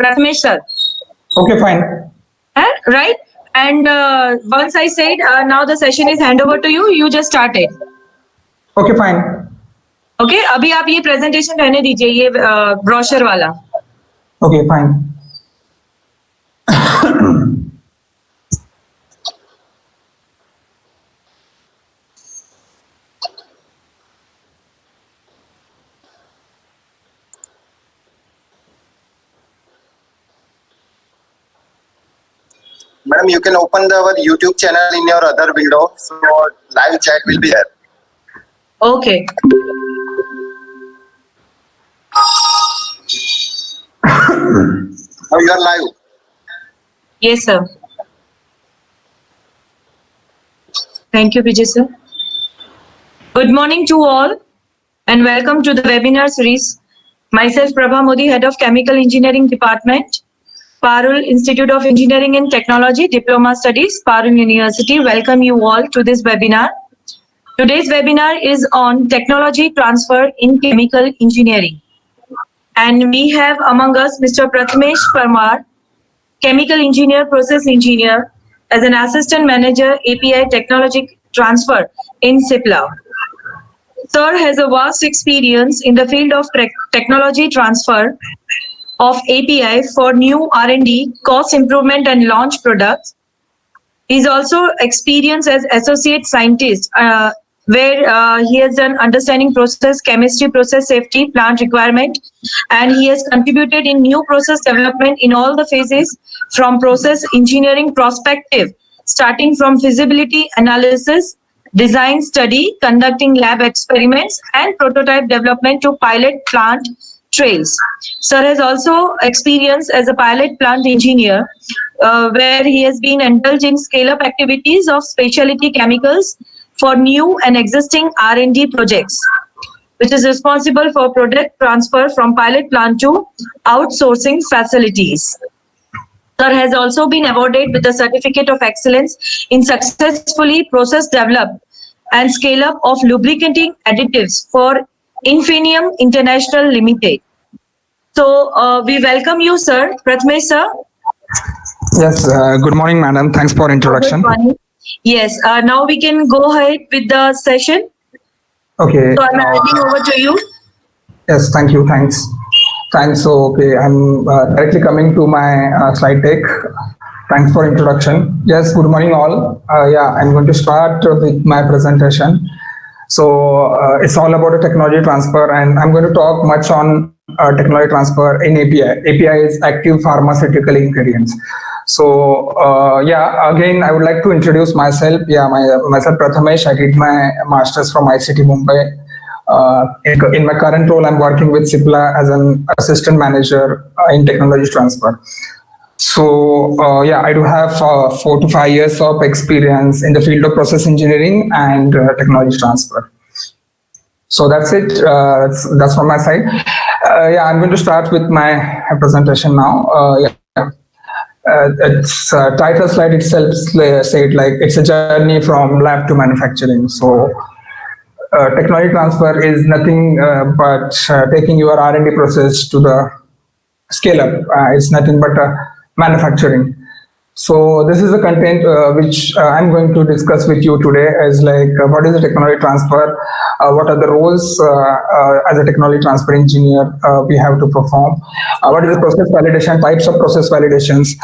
Prathamesh sir. Okay, fine. Right? And once I said now the session is hand over to you, you just start it. Okay, fine. Okay, अभी आप ये presentation रहने दीजिए ये brochure वाला. Okay, fine. Madam, you can open our YouTube channel in your other window, so live chat will be there. Okay. Now you are live. Yes, sir. Thank you, Vijay sir. Good morning to all and welcome to the webinar series. Myself, Prabha Modi, Head of Chemical Engineering Department, Parul Institute of Engineering and Technology, Diploma Studies, Parul University. Welcome you all to this webinar. Today's webinar is on technology transfer in chemical engineering. And we have among us Mr. Prathamesh Parmar, Chemical Engineer, Process Engineer, as an Assistant Manager, API Technology Transfer in CIPLA. Sir has a vast experience in the field of technology transfer of API for new R&D, cost improvement and launch products. He's also experienced as associate scientist, where he has done understanding process chemistry, process safety, plant requirement, and he has contributed in new process development in all the phases from process engineering perspective, starting from feasibility analysis, design study, conducting lab experiments, and prototype development to pilot plant trails. Sir has also experience as a pilot plant engineer, where he has been indulged in scale-up activities of specialty chemicals for new and existing R&D projects, which is responsible for product transfer from pilot plant to outsourcing facilities. Sir has also been awarded with the Certificate of Excellence in successfully process develop and scale up of lubricating additives for Infinium International Limited. So we welcome you, sir. Prathamesh sir. Yes, good morning, madam. Thanks for introduction. Good morning. Yes, now we can go ahead with the session. Okay. So I'm handing over to you. Yes, thank you. Thanks. So, okay, I'm directly coming to my slide deck. Thanks for introduction. Yes, good morning all. Yeah, I'm going to start with my presentation. So it's all about a technology transfer, and I'm going to talk much on technology transfer in API. API is active pharmaceutical ingredients. So yeah, again, I would like to introduce myself. Yeah, myself Prathamesh. I did my master's from ICT Mumbai. In my current role, I'm working with CIPLA as an assistant manager in technology transfer. So yeah, I do have 4 to 5 years of experience in the field of process engineering and technology transfer. So that's it. That's from my side. Yeah, I'm going to start with my presentation now. Yeah. Its title slide itself said like it's a journey from lab to manufacturing. So technology transfer is nothing but taking your R&D process to the scale up. It's nothing but manufacturing. So this is the content which I'm going to discuss with you today, as like what is the technology transfer, what are the roles as a technology transfer engineer we have to perform, what is the process validation, types of process validations,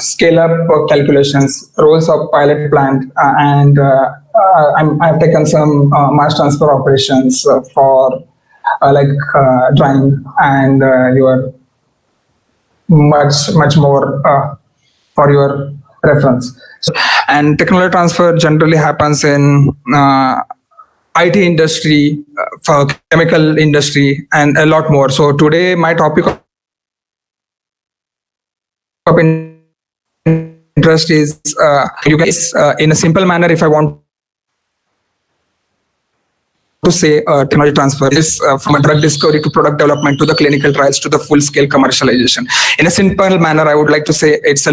scale up calculations, roles of pilot plant, and I've taken some mass transfer operations for like drying and your much more for your reference. And technology transfer generally happens in IT industry, for chemical industry, and a lot more. So today my topic of interest is you guys in a simple manner, if I want to say technology transfer is from a drug discovery to product development to the clinical trials to the full scale commercialization. In a simple manner, I would like to say it's a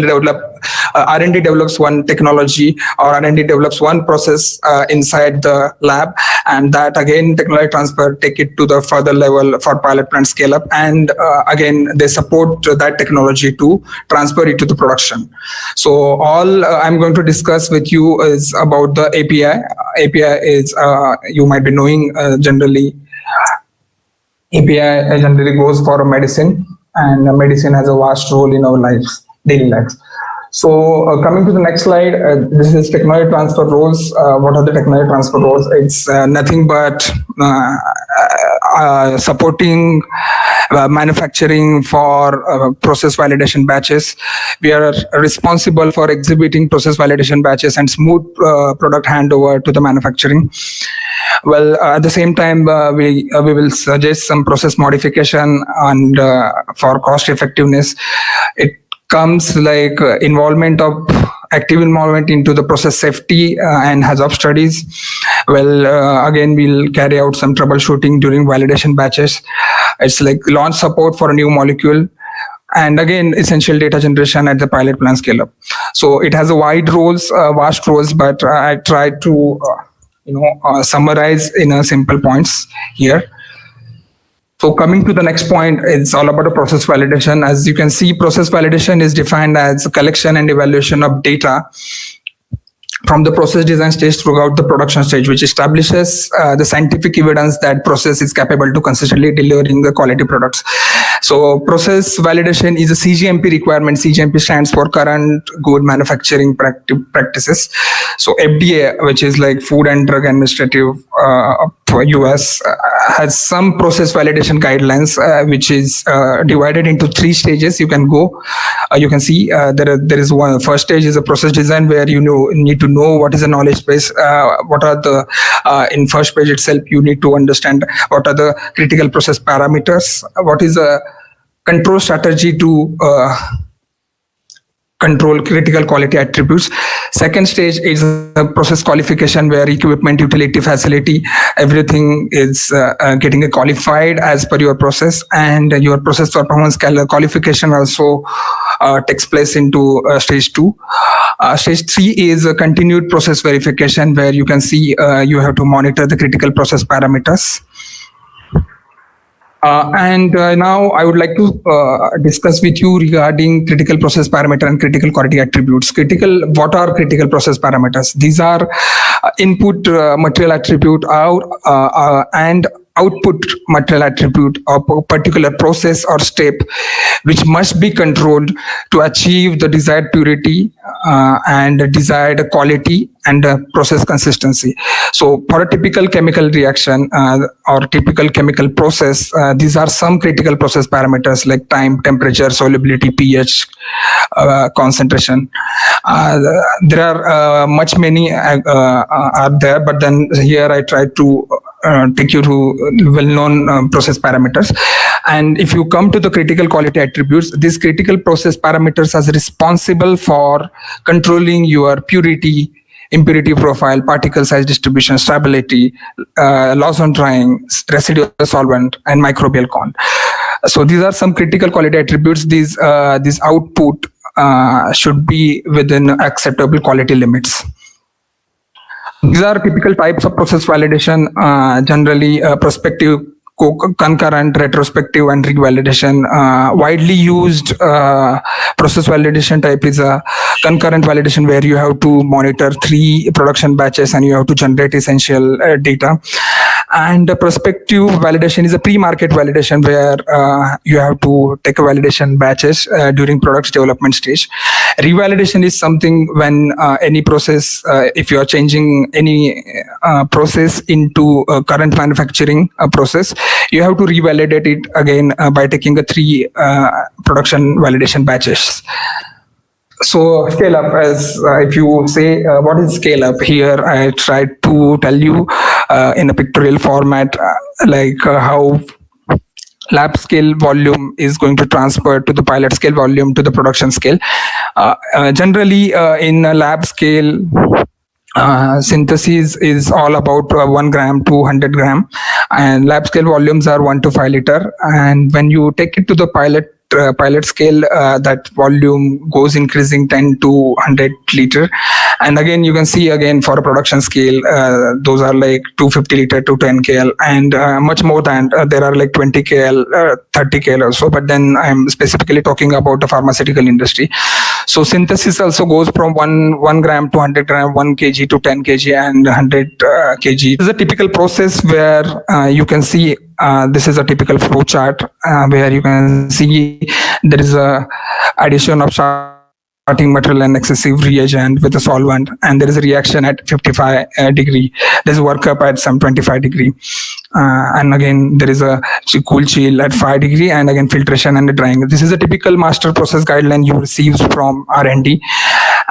R&D develops one technology or R&D develops one process inside the lab, and that again technology transfer take it to the further level for pilot plant scale up, and again they support that technology to transfer it to the production. So all I'm going to discuss with you is about the API. API is you might be knowing generally. API generally goes for a medicine, and medicine has a vast role in our lives, daily lives. So coming to the next slide, this is technology transfer roles. What are the technology transfer roles? It's nothing but supporting manufacturing for process validation batches. We are responsible for exhibiting process validation batches and smooth product handover to the manufacturing. Well, at the same time, we will suggest some process modification and for cost effectiveness. It comes like active involvement into the process safety and hazard studies. Well, again, we'll carry out some troubleshooting during validation batches. It's like launch support for a new molecule, and again essential data generation at the pilot plant scale up. So it has a vast roles, but I tried to summarize in a simple points here. So coming to the next point, it's all about the process validation. As you can see, process validation is defined as collection and evaluation of data from the process design stage throughout the production stage, which establishes the scientific evidence that process is capable to consistently delivering the quality products. So process validation is a CGMP requirement. CGMP stands for Current Good Manufacturing Practices. So FDA, which is like Food and Drug Administrative for US, has some process validation guidelines, which is divided into 3 stages. You can go, you can see there is one. First stage is a process design, where you need to know what is the knowledge base, what are the in first page itself you need to understand what are the critical process parameters, what is a control strategy to control critical quality attributes. Second stage is a process qualification, where equipment, utility, facility, everything is getting qualified as per your process, and your process performance qualification also takes place into stage 2. Stage 3 is a continued process verification, where you can see you have to monitor the critical process parameters. And now I would like to discuss with you regarding critical process parameter and critical quality attributes. What are critical process parameters? These are input material attribute and output material attribute of a particular process or step, which must be controlled to achieve the desired purity and desired quality and process consistency. So for a typical chemical reaction or typical chemical process, these are some critical process parameters like time, temperature, solubility, pH, concentration. There are many are there, but then here I try to take you to well-known process parameters. And if you come to the critical quality attributes, these critical process parameters are responsible for controlling your purity, impurity profile, particle size distribution, stability, loss on drying, residual solvent, and microbial count. So these are some critical quality attributes. These output should be within acceptable quality limits. These are typical types of process validation, generally prospective, concurrent, retrospective, and revalidation. Widely used process validation type is a concurrent validation, where you have to monitor 3 production batches and you have to generate essential data. And the prospective validation is a pre-market validation, where you have to take a validation batches during product development stage. Revalidation is something when any process, if you are changing any process into a current manufacturing process, you have to revalidate it again by taking a 3 production validation batches. So scale up, as if you say what is scale up, here I tried to tell you in a pictorial format like how lab scale volume is going to transfer to the pilot scale volume to the production scale. Generally in a lab scale, synthesis is all about 1 gram to 100 gram, and lab scale volumes are 1 to 5 liter. And when you take it to the pilot pilot scale, that volume goes increasing 10 to 100 liter. And again, you can see again for a production scale, those are like 250 liter to 10 kl, and much more than there are like 20 kl, 30 kl also. But then I'm specifically talking about the pharmaceutical industry. So synthesis also goes from 1 gram to 100 gram, 1 kg to 10 kg and 100 kg. This is a typical process where you can see this is a typical flow chart where you can see there is a addition of starting material and excessive reagent with a solvent, and there is a reaction at 55 degree. There's workup at some 25 degree, and again there is a cool chill at 5 degree, and again filtration and drying. This is a typical master process guideline you receive from R&D.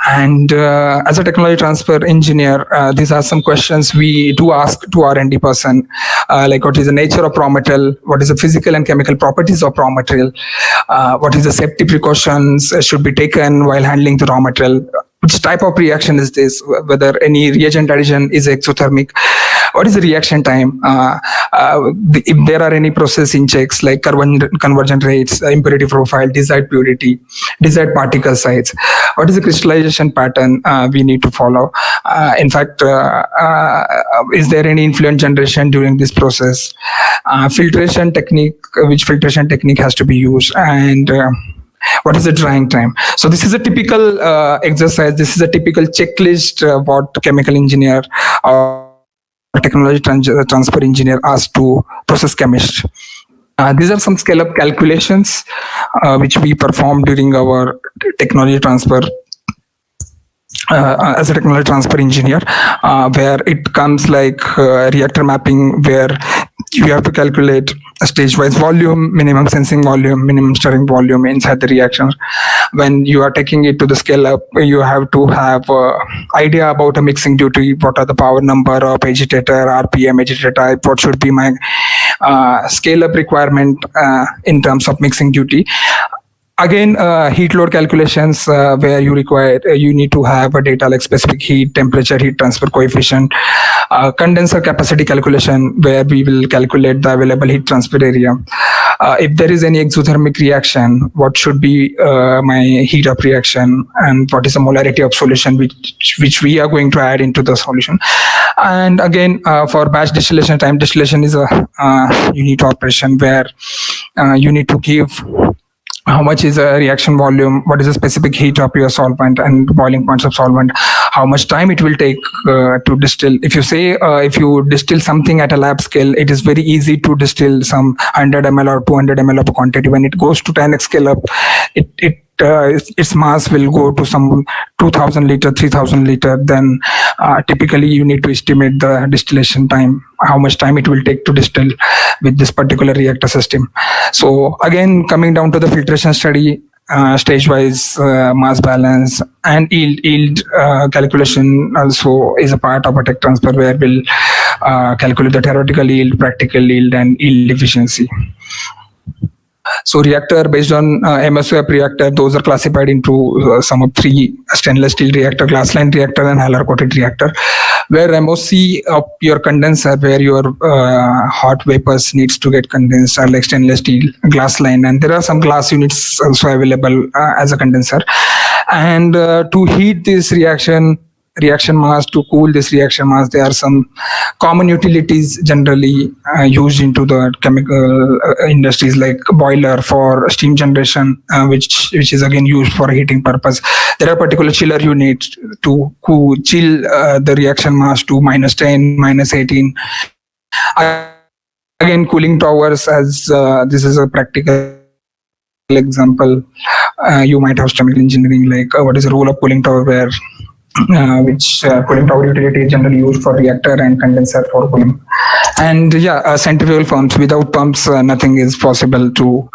And as a technology transfer engineer, these are some questions we do ask to R&D person, like what is the nature of raw material, what is the physical and chemical properties of raw material, what is the safety precautions should be taken while handling the raw material, which type of reaction is this, whether any reagent addition is exothermic, what is the reaction time, if there are any processing checks like conversion rates, impurity profile, desired purity, desired particle size, what is the crystallization pattern we need to follow. In fact, is there any influent generation during this process, filtration technique, which filtration technique has to be used, and what is the drying time. So this is a typical exercise. This is a typical checklist what chemical engineer or technology transfer engineer asks to process chemist. These are some scale-up calculations which we perform during our technology transfer as a technology transfer engineer, where it comes like reactor mapping, where you have to calculate a stage-wise volume, minimum sensing volume, minimum stirring volume inside the reaction. When you are taking it to the scale-up, you have to have idea about a mixing duty, what are the power number of agitator, RPM, agitator type, what should be my scale-up requirement in terms of mixing duty. Again, heat load calculations where you need to have a data like specific heat, temperature, heat transfer coefficient, condenser capacity calculation where we will calculate the available heat transfer area. If there is any exothermic reaction, what should be my heat up reaction, and what is the molarity of solution which we are going to add into the solution. And again, for batch distillation time, distillation is a unit operation where you need to give how much is a reaction volume, what is the specific heat of your solvent and boiling points of solvent, how much time it will take to distill. If you say if you distill something at a lab scale, it is very easy to distill some 100 ml or 200 ml of a quantity. When it goes to 10x scale up, its mass will go to some 2000 liter, 3000 liter. Then typically you need to estimate the distillation time, how much time it will take to distill with this particular reactor system. So again, coming down to the filtration study, stage-wise mass balance and yield calculation also is a part of a tech transfer, where we'll calculate the theoretical yield, practical yield, and yield efficiency. So reactor based on MSOF reactor, those are classified into some of three: stainless steel reactor, glass line reactor, and Haller coated reactor. Where MOC of your condenser, where your hot vapors needs to get condensed, are like stainless steel, glass line, and there are some glass units also available as a condenser. And to heat this reaction mass, to cool this reaction mass, there are some common utilities generally used into the chemical industries, like boiler for steam generation, which is again used for heating purpose. There are particular chiller units to chill the reaction mass to -10, -18. Again, cooling towers, as this is a practical example. You might have chemical engineering, like what is the role of cooling tower, where which cooling tower utility is generally used for reactor and condenser for cooling. And centrifugal pumps. Without pumps, nothing is possible to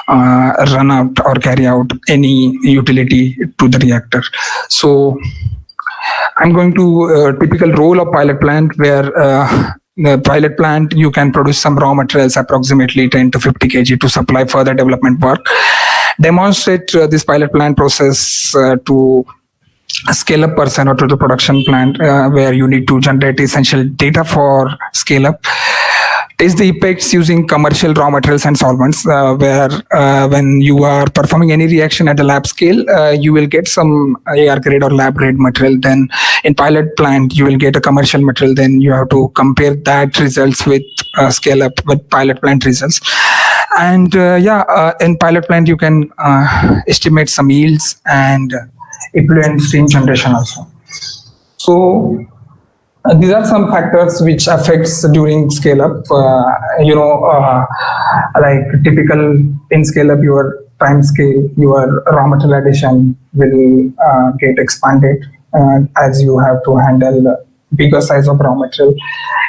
run out or carry out any utility to the reactor. So I'm going to typical role of pilot plant, where the pilot plant, you can produce some raw materials, approximately 10 to 50 kg, to supply further development work. Demonstrate this pilot plant process to a scale-up person or to the production plant, where you need to generate essential data for scale-up. test the effects using commercial raw materials and solvents, where when you are performing any reaction at the lab scale, you will get some AR grade or lab grade material. Then in pilot plant, you will get a commercial material. Then you have to compare that results with scale up with pilot plant results. And in pilot plant, you can estimate some yields and effluent stream generation also. So these are some factors which affects during scale up. Like typical in scale up, your time scale, your raw material addition will get expanded as you have to handle bigger size of raw material.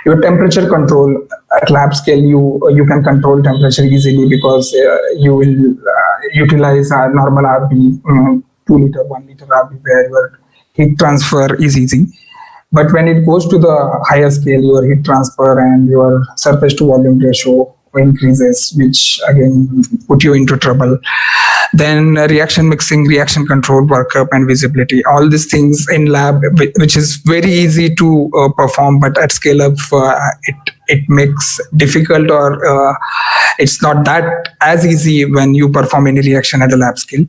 Your temperature control at lab scale, you can control temperature easily because you will utilize a normal RB, 2 liter, 1 liter RB, where your heat transfer is easy. But when it goes to the higher scale, your heat transfer and your surface to volume ratio increases, which again put you into trouble. Then reaction mixing, reaction control, workup, and visibility. All these things in lab, which is very easy to perform, but at scale up, it makes difficult, or it's not that as easy when you perform any reaction at the lab scale.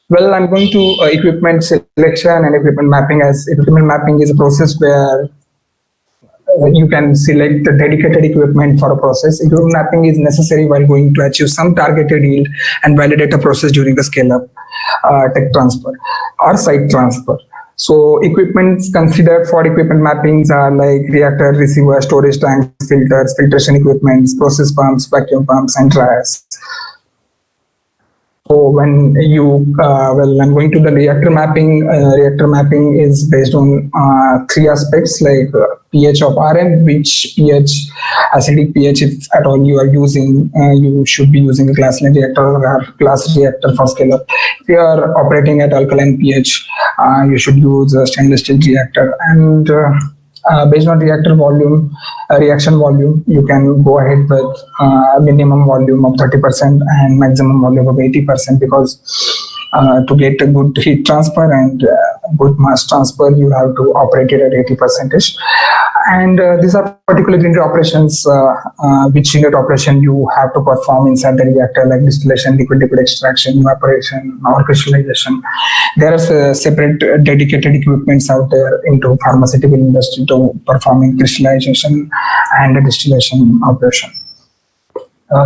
Well, I'm going to equipment selection and equipment mapping. As equipment mapping is a process where you can select the dedicated equipment for a process. Equipment mapping is necessary while going to achieve some targeted yield and validate a process during the scale-up tech transfer or site transfer. So equipments considered for equipment mappings are like reactor, receiver, storage tanks, filters, filtration equipments, process pumps, vacuum pumps, and dryers. So when I'm going to the reactor mapping. Reactor mapping is based on 3 aspects, like pH of RM, which pH, acidic pH, if at all you are using, you should be using a glass-lined reactor or glass reactor for scale-up. If you are operating at alkaline pH, you should use a stainless steel reactor. And based on reactor volume, reaction volume, you can go ahead with a minimum volume of 30% and maximum volume of 80%, because to get a good heat transfer and good mass transfer, you have to operate it at 80%. And these are particular unit operations, which unit operation you have to perform inside the reactor, like distillation, liquid extraction, evaporation, or crystallization. There are separate dedicated equipments out there into pharmaceutical industry to performing crystallization and distillation operation.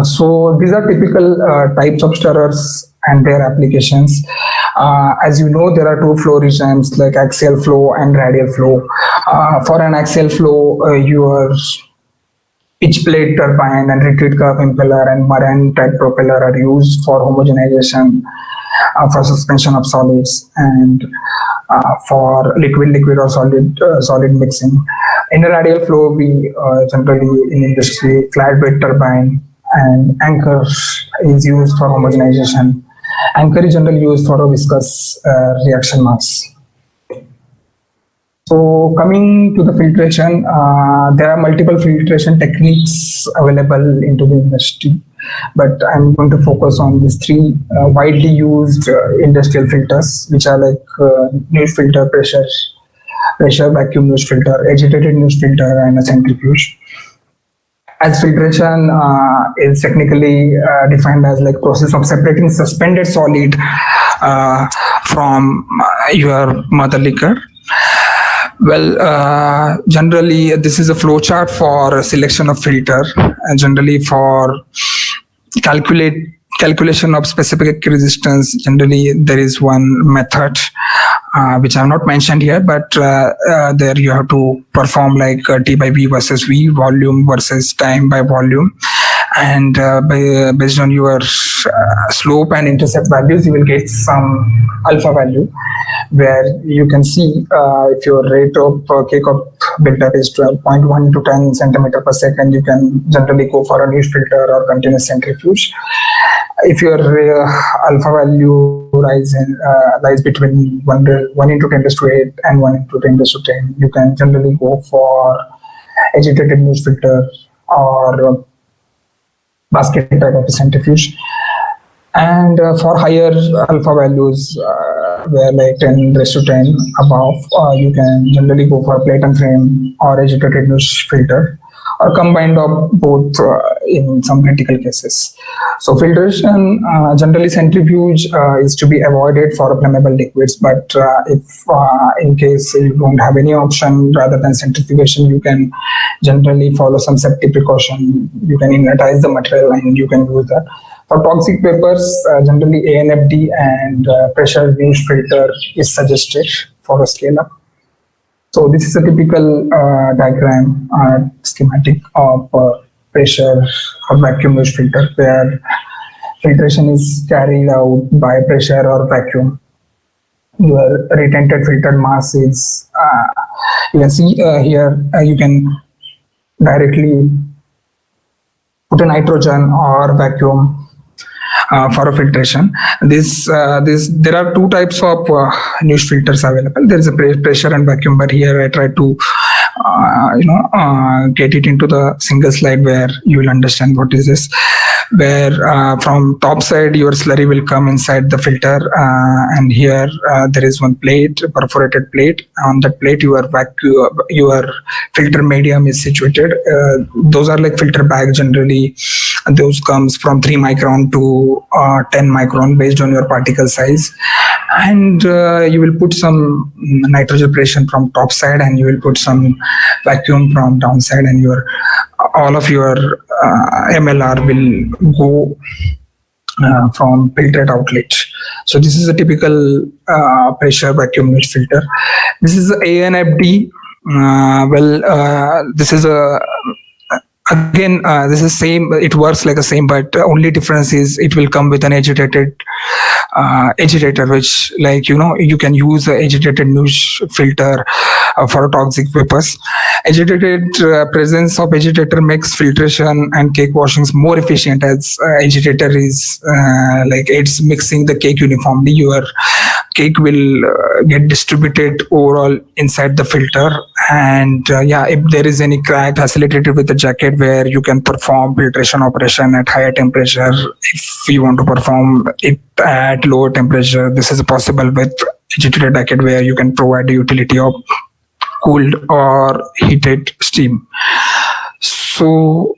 So these are typical types of stirrers and their applications. As you know, there are 2 flow regimes, like axial flow and radial flow. For an axial flow, your pitch plate turbine and retreat curve impeller and Marine type propeller are used for homogenization, for suspension of solids, and for liquid or solid mixing. In a radial flow, we generally in industry, flat bed turbine and anchor is used for homogenization. Anchor is generally used for a viscous reaction mass. So coming to the filtration, there are multiple filtration techniques available into the industry, but I'm going to focus on these 3 widely used industrial filters, which are like New's filter, pressure vacuum New's filter, agitated New's filter, and a centrifuge. As filtration is technically defined as like process of separating suspended solid from your mother liquor. Well, generally this is a flow chart for selection of filter, and generally for calculation of specific resistance. Generally there is one method which I have not mentioned here, but there you have to perform like T by V versus V, volume versus time by volume, and based on your slope and intercept values, you will get some alpha value, where you can see if your rate of K-cup buildup is 12.1 to 10 centimeter per second, you can generally go for a niche filter or continuous centrifuge. If your alpha value lies between 1 into 10 to 8 and 1 into 10 to 10, you can generally go for agitated niche filter or basket type of centrifuge. And for higher alpha values, where like 10⁻10 above, you can generally go for plate and frame or agitated niche filter or combined of both in some critical cases. So filtration, generally centrifuge is to be avoided for flammable liquids, but if in case you don't have any option rather than centrifugation, you can generally follow some safety precaution. You can inertize the material and you can use that. For toxic vapors, generally ANFD and pressure reduced filter is suggested for a scale up. So this is a typical diagram schematic of pressure or vacuum reduced filter where filtration is carried out by pressure or vacuum. Your retented filtered mass is, you can see here, you can directly put a nitrogen or vacuum for a filtration. There are two types of niche filters available. There is a pressure and vacuum, but here I try to get it into the single slide where you will understand what is this. Where from top side your slurry will come inside the filter, and here there is one plate, perforated plate. On that plate your filter medium is situated. Those are like filter bags generally. Those comes from 3 micron to 10 micron based on your particle size, and you will put some nitrogen pressure from top side and you will put some vacuum from downside, and all of your MLR will go from filtered outlet. So this is a typical pressure vacuum niche filter. This is ANFD. This is a again, this is same. It works like the same, but only difference is it will come with an agitator, which you can use a agitated niche filter for toxic vapors. Agitated presence of agitator makes filtration and cake washings more efficient, as agitator is it's mixing the cake uniformly. Your cake will get distributed overall inside the filter, and if there is any crack, facilitated with the jacket where you can perform filtration operation at higher temperature. If you want to perform it at lower temperature, this is possible with agitated jacket where you can provide the utility of cooled or heated steam. So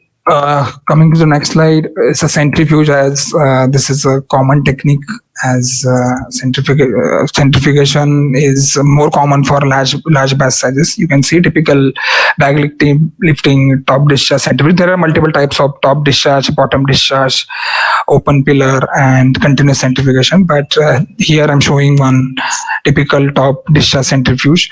coming to the next slide, it's a centrifuge, as this is a common technique, as centrifugation is more common for large batch sizes. You can see typical bag lifting, top discharge centrifuge. There are multiple types of top discharge, bottom discharge, open pillar, and continuous centrifugation. But here I'm showing one typical top discharge centrifuge.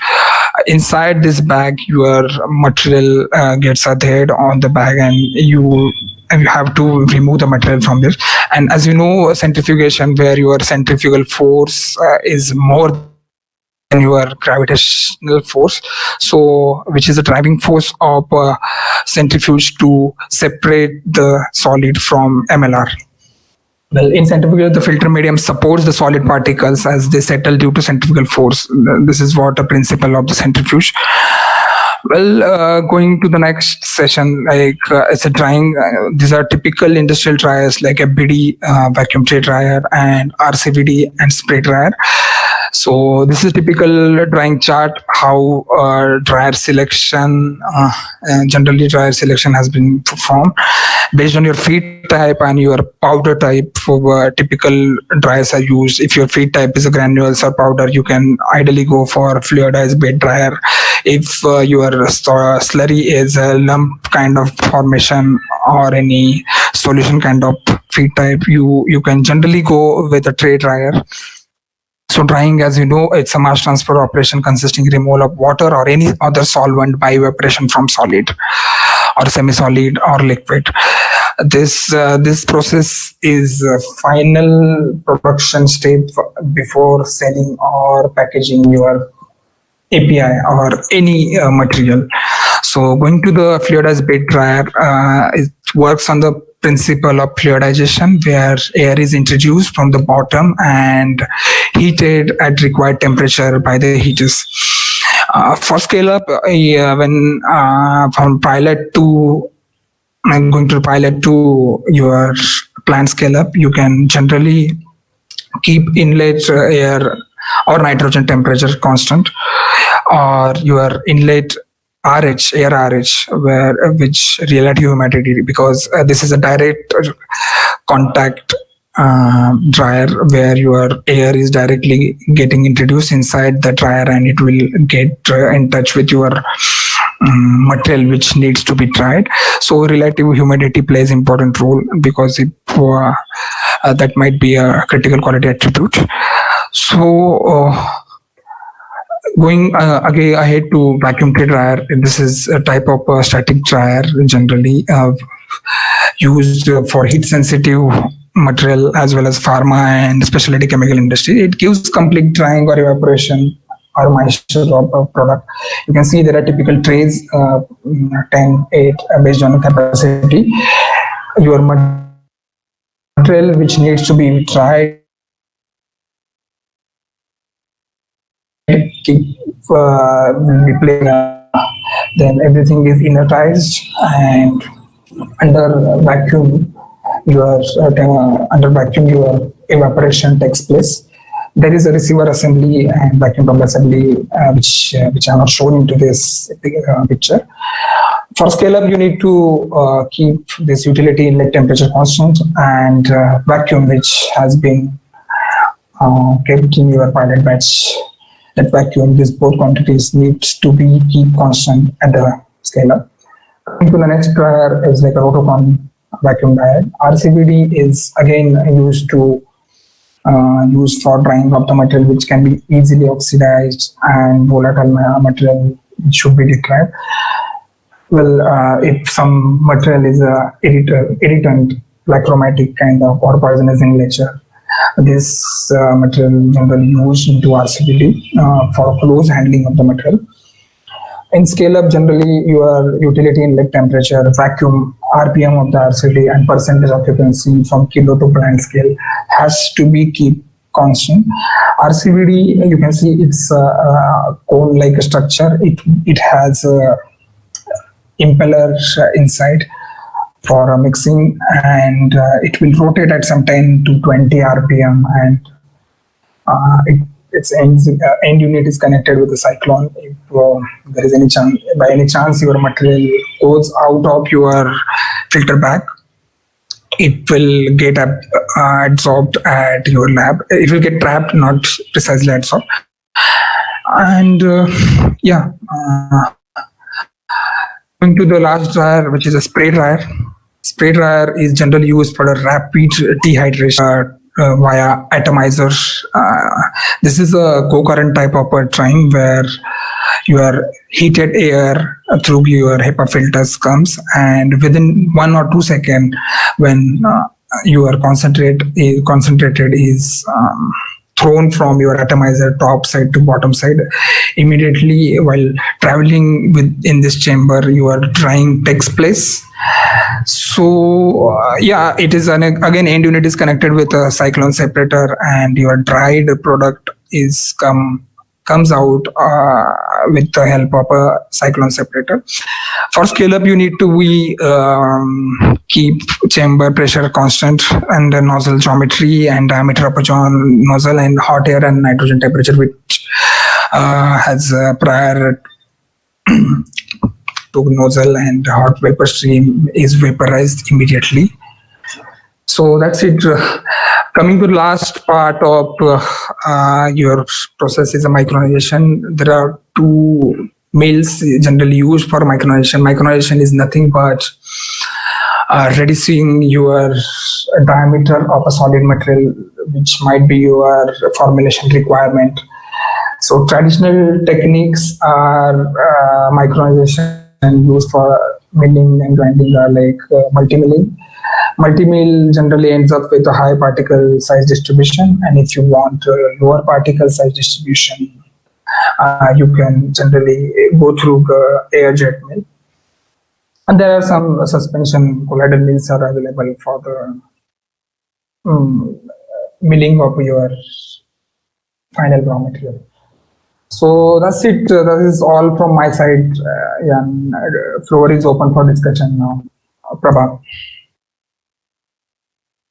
Inside this bag, your material gets adhered on the bag, and you have to remove the material from this. And as you know, centrifugation, where your centrifugal force is more than your gravitational force, so which is the driving force of centrifuge to separate the solid from MLR. Well, in centrifugal, the filter medium supports the solid particles as they settle due to centrifugal force. This is what the principle of the centrifuge. Well, going to the next session, it's a drying. These are typical industrial dryers like FBD, vacuum tray dryer, and RCVD and spray dryer. So this is a typical drying chart, how dryer selection, generally dryer selection has been performed based on your feed type and your powder type. For typical dryers are used. If your feed type is a granules or powder, you can ideally go for fluidized bed dryer. If your slurry is a lump kind of formation or any solution kind of feed type, you can generally go with a tray dryer. So drying, as you know, it's a mass transfer operation consisting removal of water or any other solvent by evaporation from solid or semi-solid or liquid. This process is a final production step before selling or packaging your API or any material. So going to the fluidized bed dryer, it works on the principle of fluidization, where air is introduced from the bottom and heated at required temperature by the heaters. For scale up, when from pilot to going to pilot to your plant scale up, you can generally keep inlet air or nitrogen temperature constant, or your inlet RH, air RH, which relative humidity, because this is a direct contact dryer where your air is directly getting introduced inside the dryer, and it will get in touch with your material which needs to be dried. So relative humidity plays important role, because that might be a critical quality attribute. So going again ahead to vacuum tray dryer, this is a type of static dryer generally used for heat sensitive material as well as pharma and specialty chemical industry. It gives complete drying or evaporation or moisture of a product. You can see there are typical trays, 10, 8 based on capacity. Your material which needs to be dried will be playing, then everything is inertized, and under vacuum your evaporation takes place. There is a receiver assembly and vacuum pump assembly which are not shown into this picture. For scale up, you need to keep this utility inlet temperature constant, and vacuum which has been kept in your pilot batch. That vacuum, these both quantities needs to be keep constant at the scale up. Coming to the next dryer is like a Rotocon vacuum dryer. RCVD is again used for drying of the material which can be easily oxidized and volatile material should be declared. Well, if some material is a irritant, like chromatic kind of or poisonous in nature, this material generally used into RCVD for close handling of the material. In scale up, generally your utility inlet temperature, vacuum, RPM of the RCVD, and percentage occupancy from kilo to plant scale has to be keep constant. RCVD, you can see it's a cone-like structure. It has a impeller inside for mixing, and it will rotate at some 10 to 20 RPM, and its end unit is connected with the cyclone. If there is any chance, by any chance, your material goes out of your filter bag, it will get absorbed at your lab. It will get trapped, not precisely absorbed. And going to the last dryer, which is a spray dryer. Spray dryer is generally used for a rapid dehydration via atomizers. This is a co-current type of a drying where your heated air through your HEPA filters comes, and within 1 or 2 seconds, when your concentrated is thrown from your atomizer top side to bottom side, immediately while traveling within this chamber, your drying takes place. So it is again end unit is connected with a cyclone separator, and your dried product is comes out with the help of a cyclone separator. For scale up, you need to be keep chamber pressure constant, and nozzle geometry and diameter of a nozzle, and hot air and nitrogen temperature, which has prior to nozzle, and hot vapor stream is vaporized immediately. So that's it. Coming to the last part of your process is a micronization. There are two mills generally used for micronization. Micronization is nothing but reducing your diameter of a solid material, which might be your formulation requirement. So traditional techniques are micronization used for milling and grinding are like multi-milling. Multi-mill generally ends up with a high particle size distribution, and if you want lower particle size distribution, you can generally go through the air jet mill. And there are some suspension colloidal mills are available for the milling of your final raw material. So that's it. That is all from my side. Floor is open for discussion now. Prabha.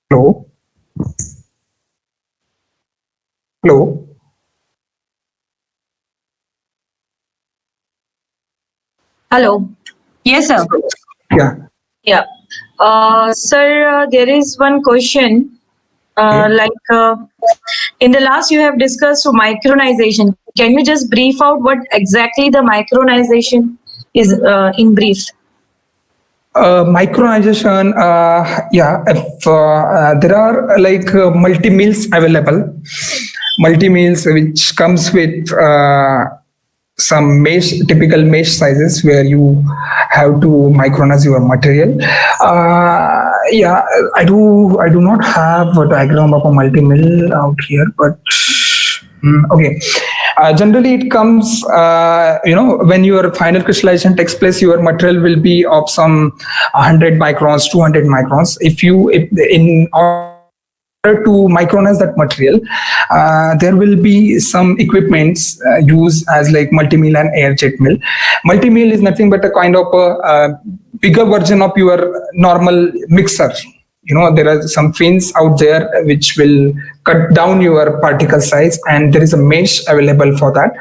Hello. Hello. Hello. Yes, sir. Yeah. Yeah. Sir, there is one question. In the last, you have discussed micronization. Can you just brief out what exactly the micronization is in brief? Micronization, yeah, if there are like multi-meals available, multi-meals which comes with some typical mesh sizes where you have to micronize your material. Yeah, I do not have a diagram of a multi-mill out here, but okay. Generally, it comes, when your final crystallization takes place, your material will be of some 100 microns, 200 microns. If in order to micronize that material, there will be some equipments used as like multi-mill and air jet mill. Multi-mill is nothing but a kind of a bigger version of your normal mixer. There are some fins out there which will cut down your particle size, and there is a mesh available for that.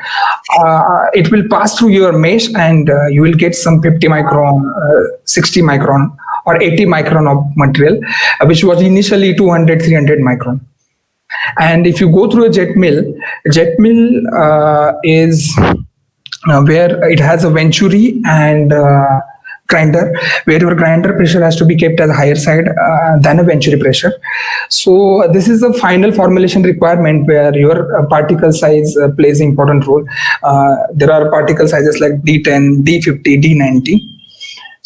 It will pass through your mesh, and you will get some 50 micron, 60 micron, or 80 micron of material, which was initially 200, 300 micron. And if you go through a jet mill is where it has a venturi and grinder, where your grinder pressure has to be kept at the higher side than a venturi pressure. So this is a final formulation requirement where your particle size plays an important role. There are particle sizes like D10, D50, D90.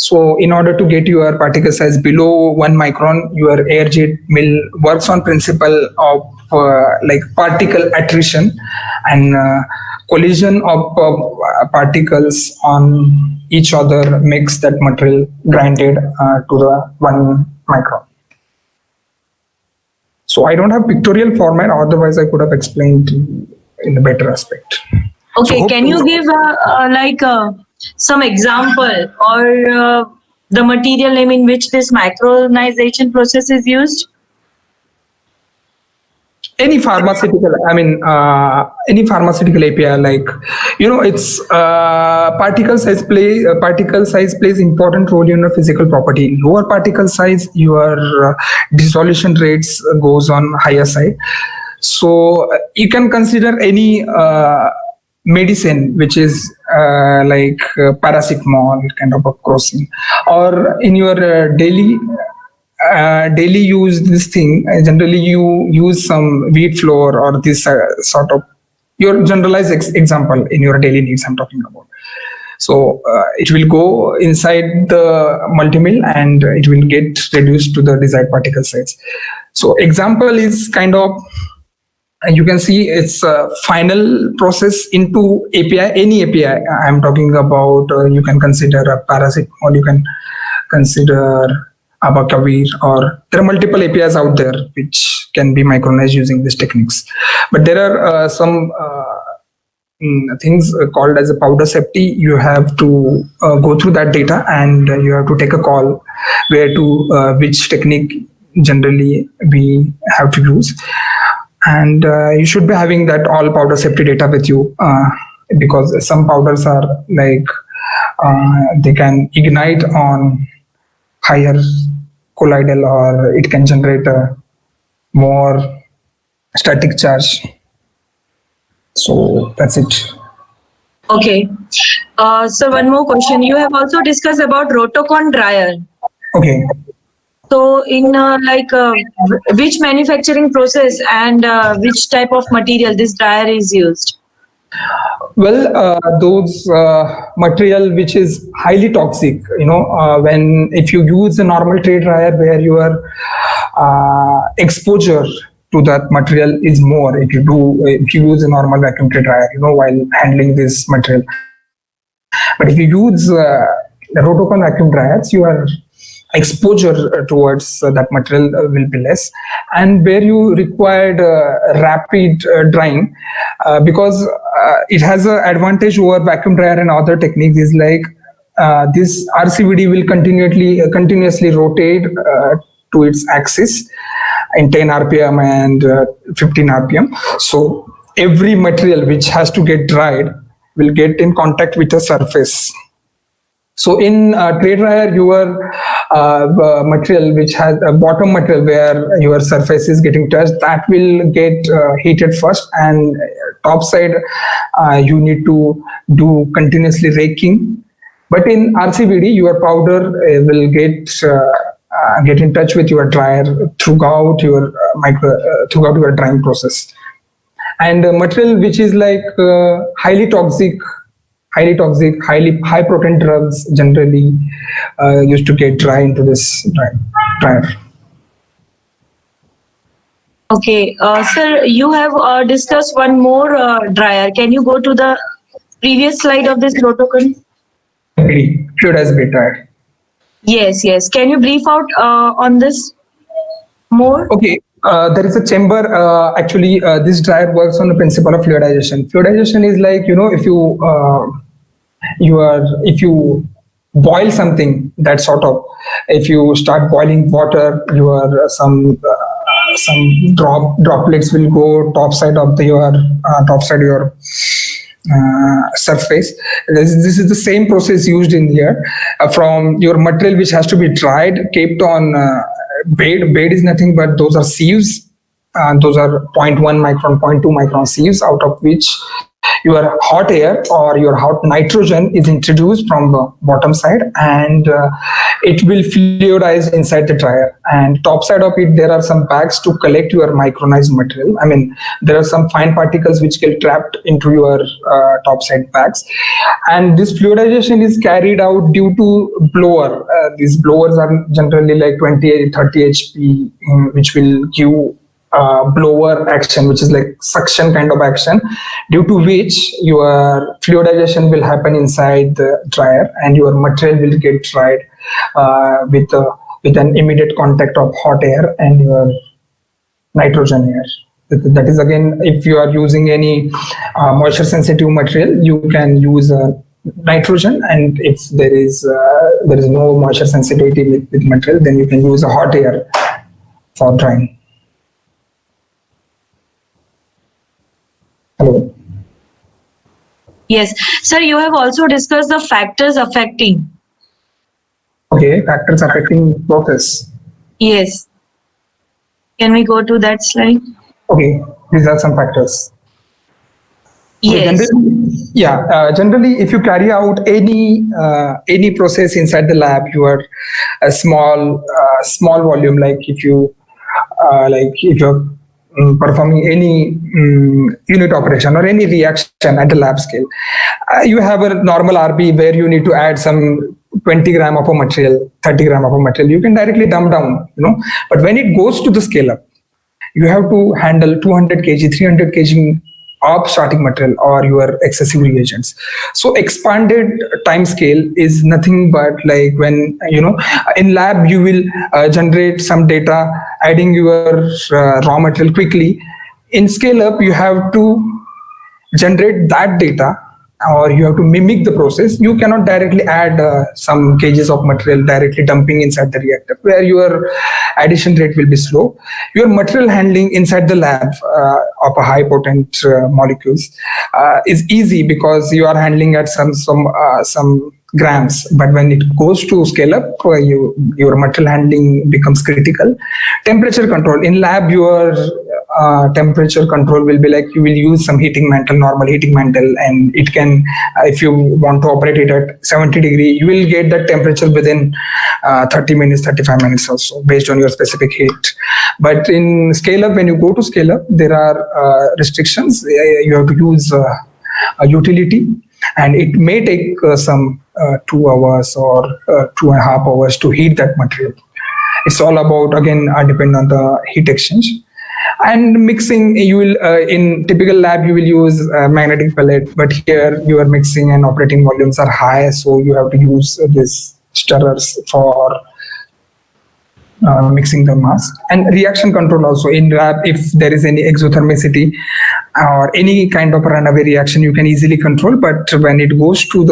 So in order to get your particle size below 1 micron, your air jet mill works on principle of like particle attrition and collision of particles on each other makes that material grinded to the 1 micron. So I don't have pictorial format, otherwise I could have explained in a better aspect. Okay, so can you give some example or the material name in which this micronization process is used? Any pharmaceutical, any pharmaceutical API, like, it's particle size plays important role in a physical property. Lower particle size, your dissolution rates goes on higher side. So you can consider any medicine which is like paracetamol kind of a crossing, or in your daily use this thing. Generally you use some wheat flour or this sort of your generalized example in your daily needs I'm talking about. So it will go inside the multi-mill and it will get reduced to the desired particle size. So example is kind of, you can see it's a final process into API, any API I'm talking about. You can consider a paracetamol, you can consider abacavir, or there are multiple APIs out there which can be micronized using these techniques. But there are some things called as a powder safety. You have to go through that data and you have to take a call where to which technique generally we have to use. And you should be having that all powder safety data with you, because some powders are like they can ignite on higher colloidal, or it can generate a more static charge. So that's it. Okay. So one more question. You have also discussed about Rotocon dryer. Okay. So in which manufacturing process and which type of material this dryer is used? Well, those material which is highly toxic, if you use a normal tray dryer where your exposure to that material is more, if you use a normal vacuum tray dryer, while handling this material. But if you use the Rotocon vacuum dryers, your exposure towards that material will be less, and where you required rapid drying, because it has an advantage over vacuum dryer and other techniques, is like this RCVD will continuously rotate to its axis in 10 RPM and 15 RPM. So every material which has to get dried will get in contact with a surface. So in tray dryer, your material which has a bottom material where your surface is getting touched, that will get heated first, and top side you need to do continuously raking. But in RCVD, your powder will get in touch with your dryer throughout your throughout your drying process. And material which is like highly toxic, high protein drugs generally used to get dry into this dryer. Okay, sir, you have discussed one more dryer. Can you go to the previous slide of this protocol? Fluidized bed dryer. Yes. Can you brief out on this more? Okay. There is a chamber. Actually, this dryer works on the principle of fluidization. Fluidization is like, if you boil something, that sort of, if you start boiling water, some droplets will go top side of your surface. This is the same process used in here. From your material which has to be dried, kept on bed. Bed is nothing but those are sieves. Those are 0.1 micron, 0.2 micron sieves, out of which your hot air or your hot nitrogen is introduced from the bottom side, and it will fluidize inside the dryer. And top side of it, there are some bags to collect your micronized material. I mean, there are some fine particles which get trapped into your top side bags. And this fluidization is carried out due to blower. These blowers are generally like 20, 30 HP, which will give blower action, which is like suction kind of action, due to which your fluidization will happen inside the dryer, and your material will get dried with an immediate contact of hot air and your nitrogen air. That is, again, if you are using any moisture sensitive material, you can use nitrogen, and if there is no moisture sensitivity with material, then you can use a hot air for drying. Hello. Yes, sir, you have also discussed the factors affecting. Okay, factors affecting process. Yes. Can we go to that slide? Okay, these are some factors. Yes. Generally, if you carry out any process inside the lab, you are a small volume. Like if you're performing any unit operation or any reaction at the lab scale, you have a normal RB where you need to add some 20 gram of a material, 30 gram of a material. You can directly dump down, But when it goes to the scale up, you have to handle 200 kg, 300 kg of starting material or your excessive reagents. So expanded time scale is nothing but like when, in lab, you will generate some data, adding your raw material quickly. In scale up, you have to generate that data, or you have to mimic the process. You cannot directly add some kgs of material directly dumping inside the reactor, where your addition rate will be slow. Your material handling inside the lab of a high potent molecules is easy because you are handling at some grams. But when it goes to scale up, your material handling becomes critical. Temperature control in lab, your temperature control will be like you will use some normal heating mantle, and it can, if you want to operate it at 70 degree, you will get that temperature within 30 minutes, 35 minutes or so, based on your specific heat. But in scale up, when you go to scale up, there are restrictions. You have to use a utility, and it may take some 2 hours or 2.5 hours to heat that material. It's all about, again, depend on the heat exchange. And mixing, you will in typical lab you will use magnetic pellet, but here your mixing and operating volumes are high, so you have to use these stirrers for mixing the mass. And reaction control also in lab, if there is any exothermicity, or any kind of runaway reaction you can easily control. But when it goes to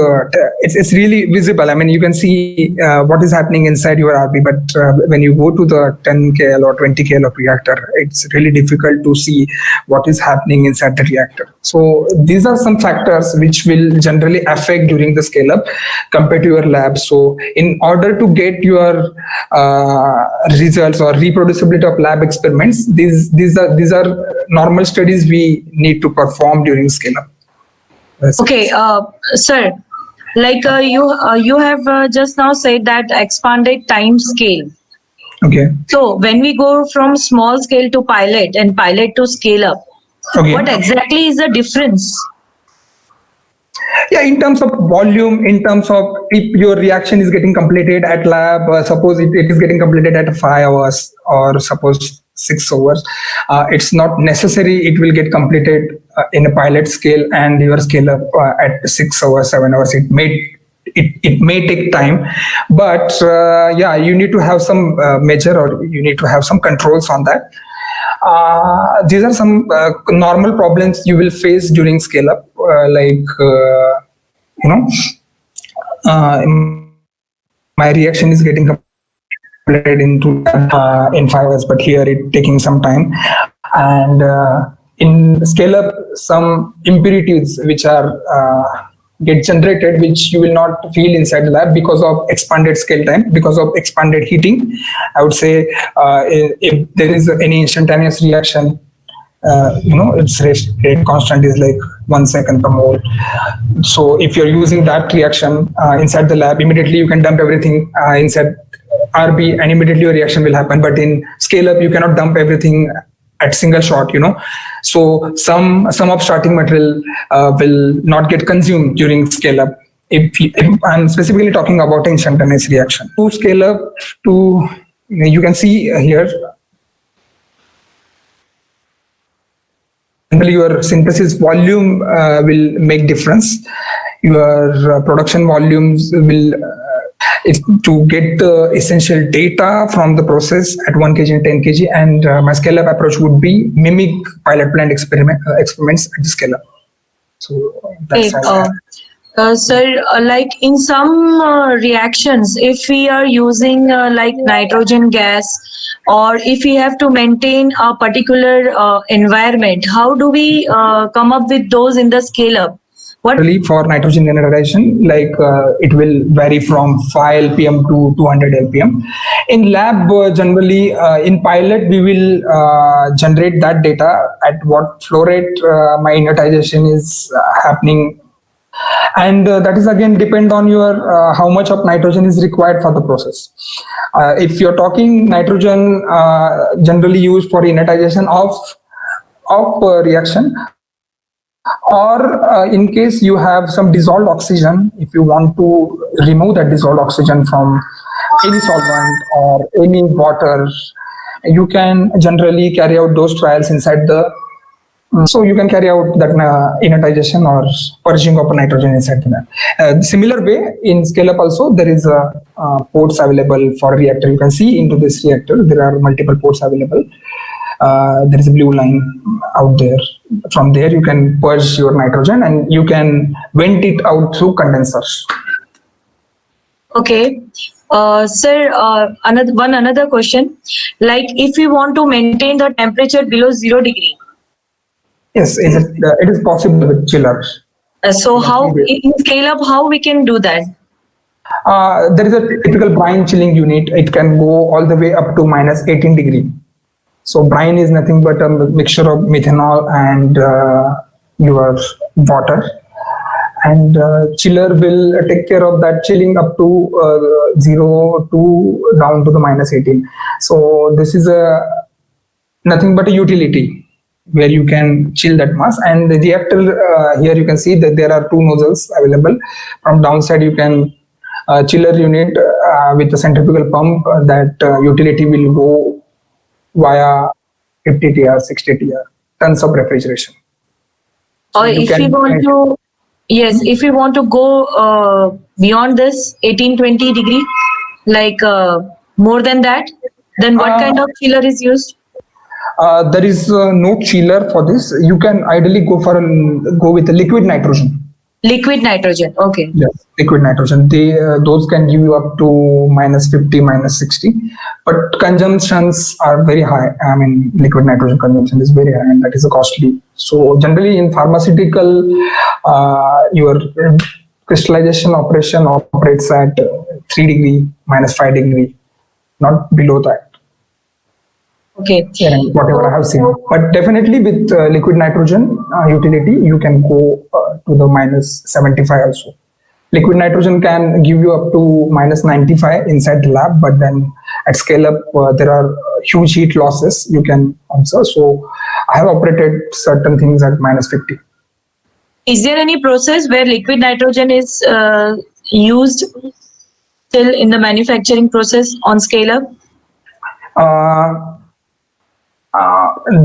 it's really visible. I mean, you can see what is happening inside your RB, but when you go to the 10 KL or 20 KL of reactor, it's really difficult to see what is happening inside the reactor. So these are some factors which will generally affect during the scale up compared to your lab. So in order to get your results or reproducibility of lab experiments, these are normal studies we need to perform during scale up. Okay, sir, like you have just now said that expanded time scale. Okay. So when we go from small scale to pilot and pilot to scale up, Okay. what exactly is the difference? Yeah, in terms of volume, in terms of if your reaction is getting completed at lab, suppose it is getting completed at 5 hours or suppose 6 hours, it's not necessary it will get completed in a pilot scale and your scale up at 6 hours, 7 hours. It may take time, but yeah, you need to have some measure or you need to have some controls on that. These are some normal problems you will face during scale up, my reaction is getting completed in 5 hours, but here it taking some time. And in scale up, some impurities which are get generated, which you will not feel inside the lab because of expanded scale time, because of expanded heating. I would say if there is any instantaneous reaction, its rate constant is like 1 second per mole. So if you're using that reaction inside the lab, immediately you can dump everything inside RB and immediately your reaction will happen. But in scale up, you cannot dump everything at single shot, So some of starting material will not get consumed during scale up. If I'm specifically talking about instantaneous reaction. To scale up to, you can see here, your synthesis volume will make difference. Your production volumes will, to get the essential data from the process at 1 kg and 10 kg, and my scale up approach would be mimic pilot plant experiments at the scale up. So that's how. Sir, like in some reactions, if we are using like nitrogen gas, or if we have to maintain a particular environment, how do we come up with those in the scale up? What for nitrogen generation, like it will vary from 5 LPM to 200 LPM. In lab, generally in pilot, we will generate that data at what flow rate my inertization is happening. And that is again depend on your how much of nitrogen is required for the process. If you're talking nitrogen generally used for inertization of reaction, or in case you have some dissolved oxygen, if you want to remove that dissolved oxygen from any solvent or any water, you can generally carry out those trials inside the. So you can carry out that inertization or purging of nitrogen inside the similar way in scale up also there is ports available for a reactor. You can see into this reactor there are multiple ports available. There is a blue line out there. From there you can purge your nitrogen and you can vent it out through condensers. Okay. Sir, another question. Like if we want to maintain the temperature below 0 degree. Yes, it is possible with chillers. So how in scale up, how we can do that? There is a typical brine chilling unit. It can go all the way up to minus 18 degree. So brine is nothing but a mixture of methanol and your water. And chiller will take care of that chilling up to 0 to down to the minus 18. So this is nothing but a utility where you can chill that mass. And the reactor, here you can see that there are 2 nozzles available. From downside you can chiller unit with a centrifugal pump, that utility will go via 50 TR, 60 TR, tons of refrigeration. So or if we want to, yes, if we want to go beyond this 18-20 degree, like more than that, then what kind of chiller is used? There is no chiller for this. You can ideally go with a liquid nitrogen. Liquid nitrogen. Okay. Yes, liquid nitrogen. Those can give you up to -50, -60, but consumptions are very high. I mean, liquid nitrogen consumption is very high, and that is costly. So generally, in pharmaceutical, your crystallization operation operates at 3 degree, -5 degree, not below that. Okay. Whatever I have seen, but definitely with liquid nitrogen utility, you can go to the -75 also. Liquid nitrogen can give you up to -95 inside the lab, but then at scale up, there are huge heat losses you can observe. So I have operated certain things at -50. Is there any process where liquid nitrogen is used still in the manufacturing process on scale up?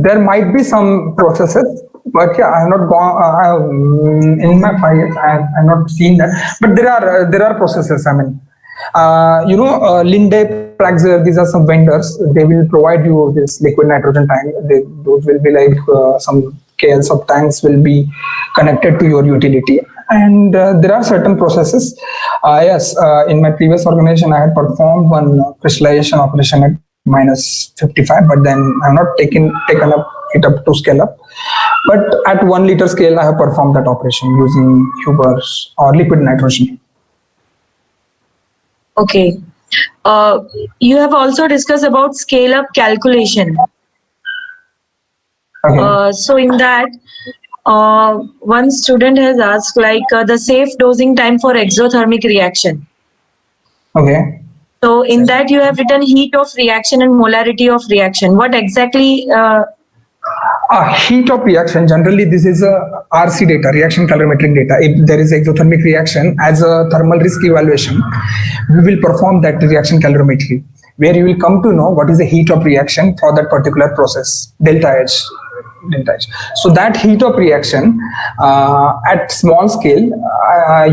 There might be some processes, but yeah, I have not gone in my 5 years. I have not seen that, but there are processes. I mean, Linde, Praxair, these are some vendors. They will provide you this liquid nitrogen tank. Those will be like some KLs of tanks will be connected to your utility, and there are certain processes. Yes, in my previous organization, I had performed one crystallization operation at -55, but then I'm not taken it up to scale up. But at 1 liter scale, I have performed that operation using Hubers or liquid nitrogen. Okay. You have also discussed about scale up calculation. Okay. So in that, one student has asked the safe dosing time for exothermic reaction. Okay. So in that you have written heat of reaction and molarity of reaction. What exactly? Heat of reaction, generally this is a RC data, reaction calorimetric data. If there is exothermic reaction, as a thermal risk evaluation, we will perform that reaction calorimetry, where you will come to know what is the heat of reaction for that particular process, delta H. So that heat of reaction at small scale,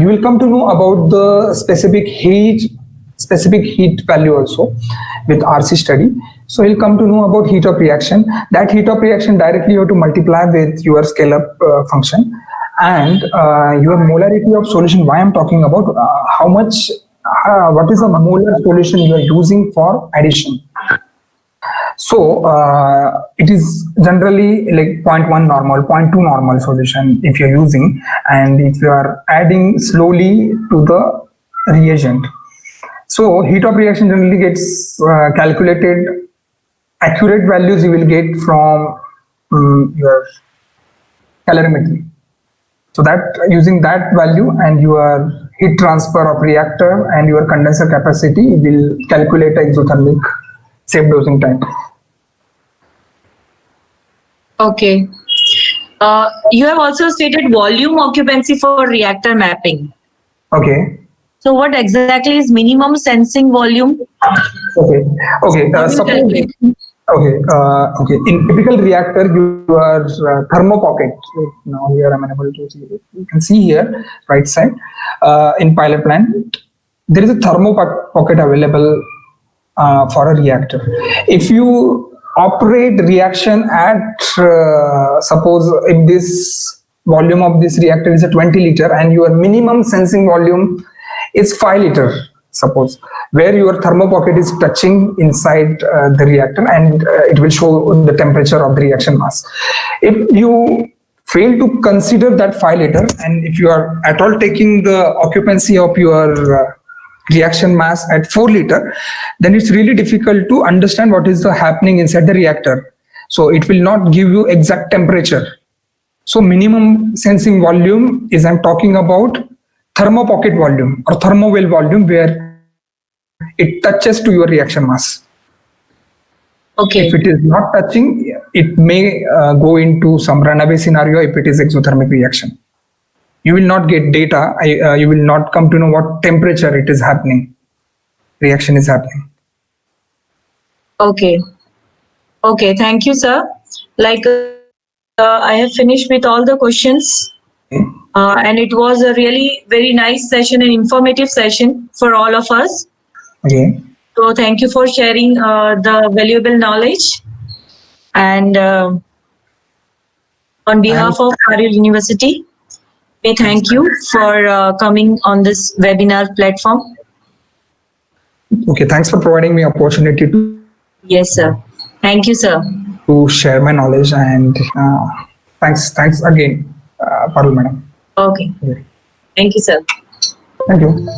you will come to know about the specific heat value also with RC study. So you'll come to know about heat of reaction. That heat of reaction directly you have to multiply with your scale up function, and your molarity of solution. Why I'm talking about how much, what is the molar solution you are using for addition. So it is generally like 0.1 normal, 0.2 normal solution if you're using, and if you are adding slowly to the reagent. So heat of reaction generally gets calculated. Accurate values you will get from your calorimetry. So that using that value and your heat transfer of reactor and your condenser capacity will calculate exothermic safe dosing time. Okay. You have also stated volume occupancy for reactor mapping. Okay. So what exactly is minimum sensing volume? Okay. Okay. In typical reactor, you are thermopocket. Now here I'm unable to see it. You can see here, right side, in pilot plant, there is a thermopocket available for a reactor. If you operate reaction at, suppose if this volume of this reactor is a 20 liter and your minimum sensing volume is 5 liter, suppose, where your thermopocket is touching inside the reactor, and it will show the temperature of the reaction mass. If you fail to consider that 5 liter, and if you are at all taking the occupancy of your reaction mass at 4 liter, then it's really difficult to understand what is happening inside the reactor. So it will not give you exact temperature. So minimum sensing volume is, I'm talking about thermopocket volume or thermovale volume, where it touches to your reaction mass. Okay. If it is not touching, it may go into some runaway scenario if it is exothermic reaction. You will not get data. You will not come to know what temperature it is happening. Reaction is happening. Okay. Okay. Thank you, sir. I have finished with all the questions. Okay. And it was a really very nice session and informative session for all of us. Okay. So thank you for sharing the valuable knowledge. And on behalf of Parul University, we thank you for coming on this webinar platform. Okay, thanks for providing me opportunity Yes, sir. Thank you, sir. to share my knowledge, and thanks again, Parul madam. Okay. Yeah. Thank you, sir. Thank you.